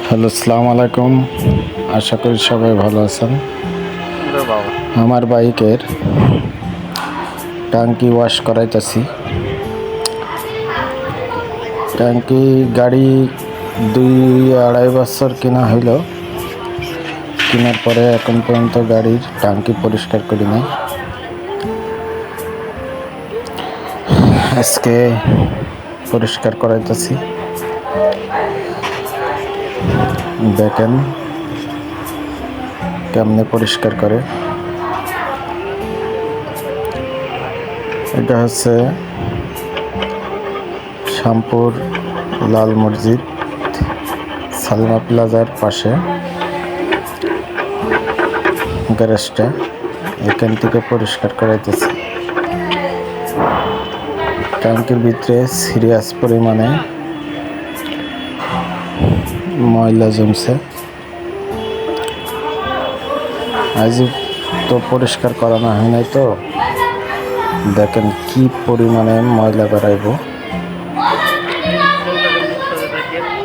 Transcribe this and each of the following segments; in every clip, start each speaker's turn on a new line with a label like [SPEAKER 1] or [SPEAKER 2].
[SPEAKER 1] Hello, আসসালামু আলাইকুম। আশা করি সবাই ভালো আছেন। আমার বাইকের ট্যাঙ্কি ওয়াশ করাইতেছি। ট্যাঙ্কি গাড়ি 2-2.5 বছর কেনা হইল। কেনার পরে এখন পর্যন্ত গাড়ির ট্যাঙ্কি পরিষ্কার করি নাই। আজকে পরিষ্কার করাইতেছি। দেখেন কেমনে পরিষ্কার করে। এটা হচ্ছে শ্যামপুর লাল মসজিদ সালমা প্লাজার পাশে গ্যারেজটা। এখান থেকে পরিষ্কার করাইতেছি। ট্যাঙ্কির ভিতরে সিরিয়াস পরিমাণে ময়লা জমছে। আজ তো পরিষ্কার করানো হয় নাই, তো দেখেন কি পরিমাণে ময়লা বেড়াইব।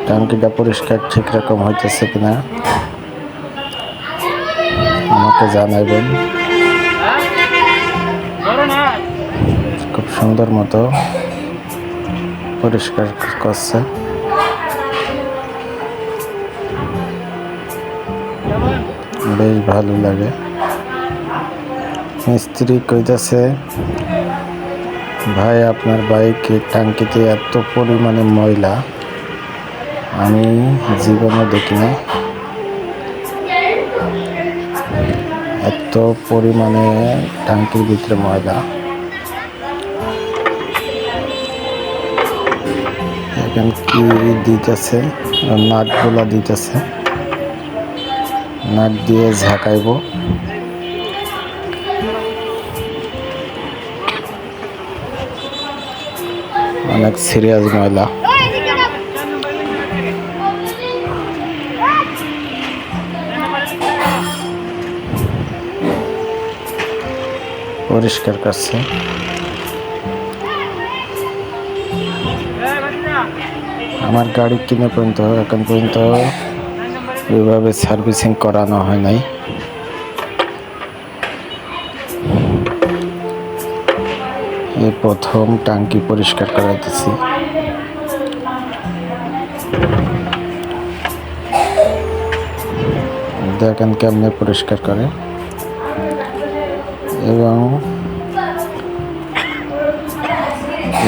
[SPEAKER 1] ট্যাঙ্কিটা পরিষ্কার ঠিক রকম হইতেছে কিনা আমাকে জানাইবেন। খুব সুন্দর মতো পরিষ্কার করছে। বেশ ভালো লাগে। মিস্ত্রি কইতাছে, ভাই আপনার বাইকের ট্যাঙ্কিতে এত পরিমাণে ময়লা আমি জীবনে দেখি না। এত পরিমাণে ট্যাঙ্কির ভিতরে ময়লা। এখন কি দিতেছে, নাটগুলা দিতেছে। নাট দিয়ে ঝাঁকাইব। অনেক সিরিয়াস ময়লা। পরিষ্কার করছে। আমার গাড়ি কিনে পর্যন্ত এখন পর্যন্ত ওইভাবে সার্ভিসিং করানো হয় নাই। এই প্রথম ট্যাঙ্কি পরিষ্কার করাইতেছি। দেখেন কেমনে পরিষ্কার করে, এবং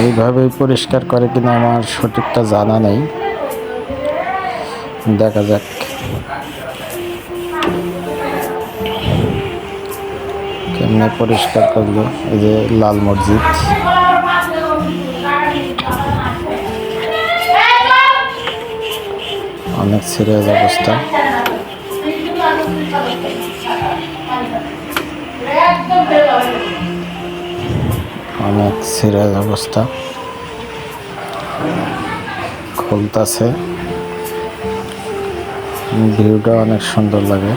[SPEAKER 1] এইভাবেই পরিষ্কার করে কিনা আমার সঠিকটা জানা নেই। দেখা যাক। কেমনে পরিষ্কার করলো। এই যে লাল মসজিদ, অনেক সিরিয়াস অবস্থা। অনেক সিরিয়াস অবস্থা। খুলতাছে। ভিউটা অনেক সুন্দর লাগে।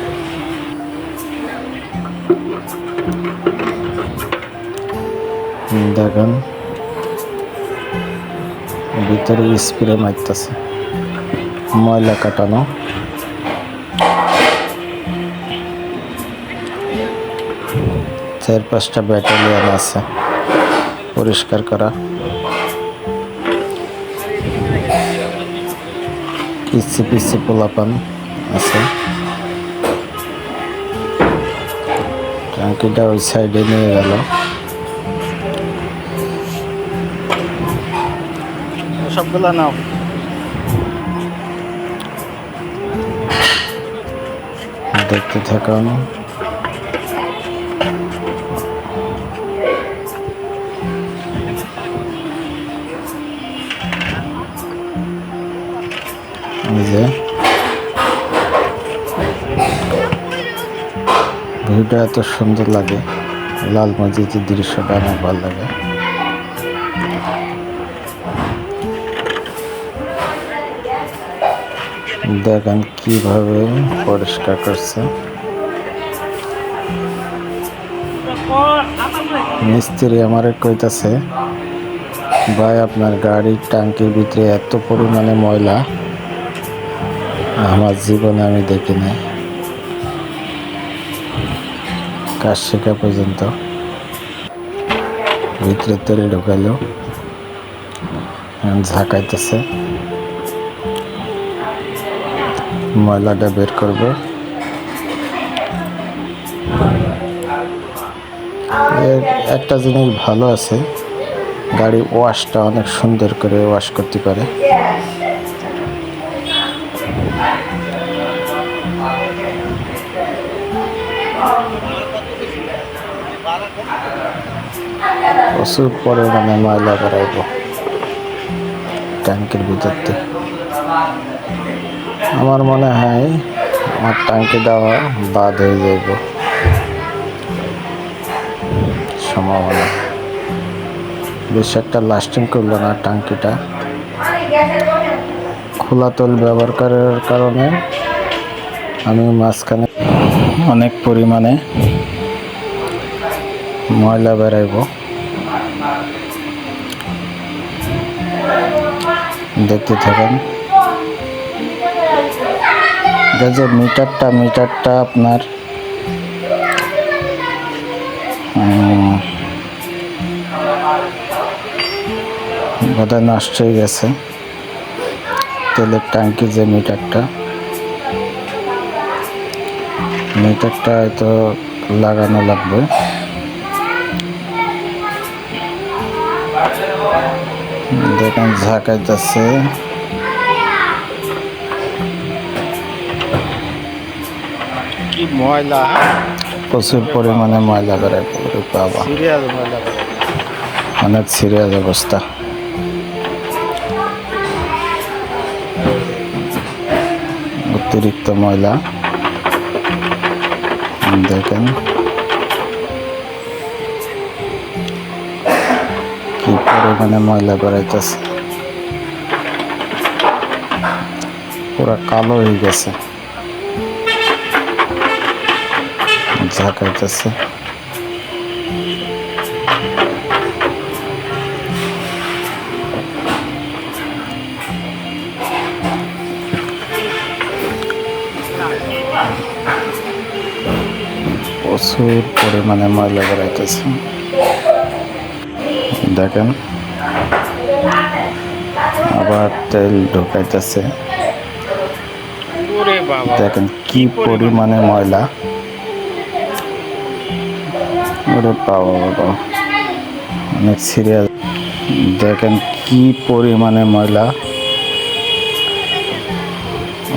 [SPEAKER 1] দেখেন ভিতরে স্প্রে মারতেছে, ময়লা কাটানো। চার-5টা ব্যাটালিয়ান আছে পরিষ্কার করা। পিছি পিছি পোলাপান আছে। ট্যাঙ্কিটা ওই সাইডে নিয়ে গেল। সবগুলো নাও। দেখতে থাকুন। যে ভিউটা এত সুন্দর লাগে, লাল মসজিদের দৃশ্যটা অনেক ভালো লাগে। দেখেন কিভাবে পরিষ্কার করছে। মিস্ত্রি আমারে কইতাছে, ভাই আপনার গাড়ির ট্যাঙ্কির ভিতরে এত পরিমাণে ময়লা আমার জীবনে আমি দেখি নাই কাজ শেখা পর্যন্ত। ভিতরে তেল ঢুকাইলো, ঝাঁকাইতেছে, ময়লাটা বের করবে। এর একটা জিনিস ভালো আছে, গাড়ি ওয়াশটা অনেক সুন্দর করে ওয়াশ করতে পারে। প্রচুর পরিমাণে ময়লা বেড়াইব ট্যাঙ্কের ভিতর থেকে। আমার মনে হয় আমার ট্যাঙ্কি দেওয়া বাদ হয়ে যাইব সম্ভাবনা। বেশ একটা লাস্টিং করলো না ট্যাঙ্কিটা। খোলা তল ব্যবহার করার কারণে আমি মাঝখানে অনেক পরিমাণে ময়লা বেড়াইব। দেখতে থাকেন। যে মিটারটা আপনার বোধহয় নষ্ট হয়ে গেছে। তেলের ট্যাঙ্কি যে মিটারটা হয়তো লাগানো লাগবে। দেখেন ঝাঁকাইতেছে,
[SPEAKER 2] কি ময়লা,
[SPEAKER 1] প্রচুর পরিমাণে ময়লা বেড়ায় বাবা, অনেক সিরিয়াস অবস্থা। অতিরিক্ত ময়লা দেখেন কি পরিমাণে ময়লা বেড়াইতেছে, পুরা কালো হয়ে গেছে, ঝাঁকাইতেছে। প্রচুর পরিমাণে ময়লা বেড়াইতেছে দেখেন। আবার তেল ঢুকাইতেছে, দেখেন কি পরিমাণে ময়লা। ওরে বাবা, অনেক সিরিয়াস। দেখেন কি পরিমাণে ময়লা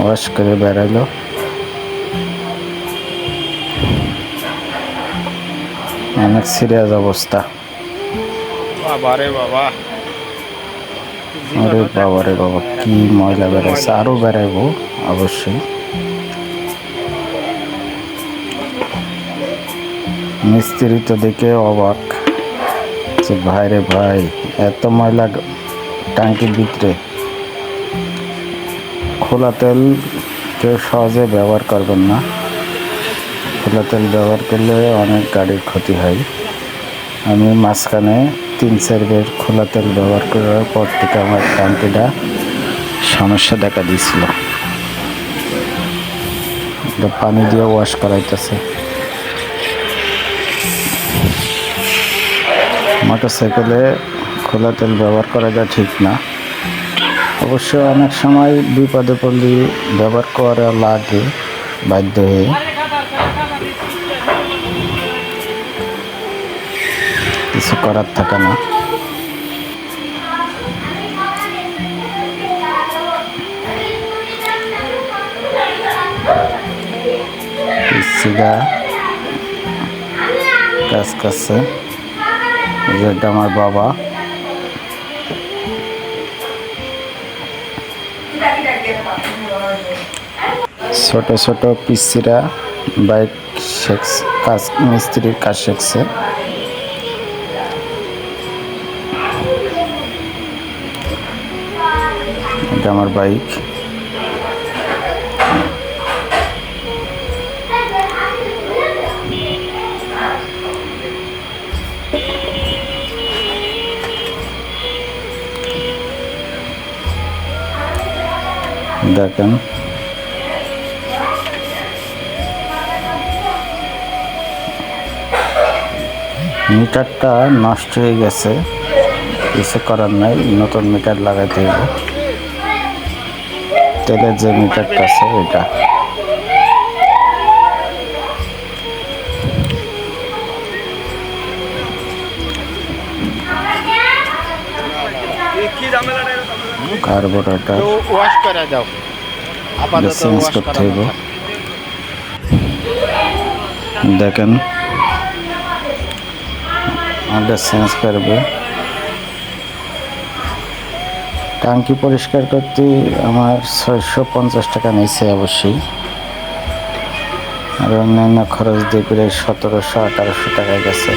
[SPEAKER 1] ওয়াশ করে বেড়াইলো। অনেক সিরিয়াস অবস্থা।
[SPEAKER 2] বাবারে বাবা,
[SPEAKER 1] আরে বাবারে বাবা, কি ময়লা বেড়াইছে, আরো বেড়াইবো অবশ্যই। মিস্ত্রি তো দেখে অবাক যে ভাই রে ভাই, এত ময়লা ট্যাঙ্কির ভিতরে। খোলা তেল কেউ সহজে ব্যবহার করবেন না। খোলা তেল ব্যবহার করলে অনেক গাড়ির ক্ষতি হয়। আমি মাঝখানে 3-4 বার খোলা তেল ব্যবহার করার পর থেকে আমার ট্যাঙ্কিটা সমস্যা দেখা দিয়েছিল। পানি দিয়ে ওয়াশ করাইতেছে। মোটরসাইকেলে খোলা তেল ব্যবহার করাটা ঠিক না। অবশ্য অনেক সময় বিপদে পড়লে ব্যবহার করা লাগে বাধ্য হয়ে। কিছু করার থাকে না। কাজ করছে, যেটা আমার বাবা। ছোট ছোট পিসিরা বাইক শিখছে, কাজ মিস্ত্রির কাজ শিখছে। এটা আমার বাইক। দেখেন মিটারটা নষ্ট হয়ে গেছে, কিছু করার নাই, নতুন মিটার লাগাইতে হবে। তেলের যে মিটারটা আছে এটা। কার্বোরেটর
[SPEAKER 2] ওয়াশ করে দাও, আপাতত
[SPEAKER 1] চেঞ্জ
[SPEAKER 2] ওয়াশ
[SPEAKER 1] করতে
[SPEAKER 2] করা
[SPEAKER 1] হবে। দেখেন এটা চেঞ্জ করবে। টাঙ্কি পরিষ্কার করতে আমার 650 টাকা নিয়েছে অবশ্যই, আর অন্যান্য খরচ দিয়ে প্রায় 1700-1800 টাকা গেছে।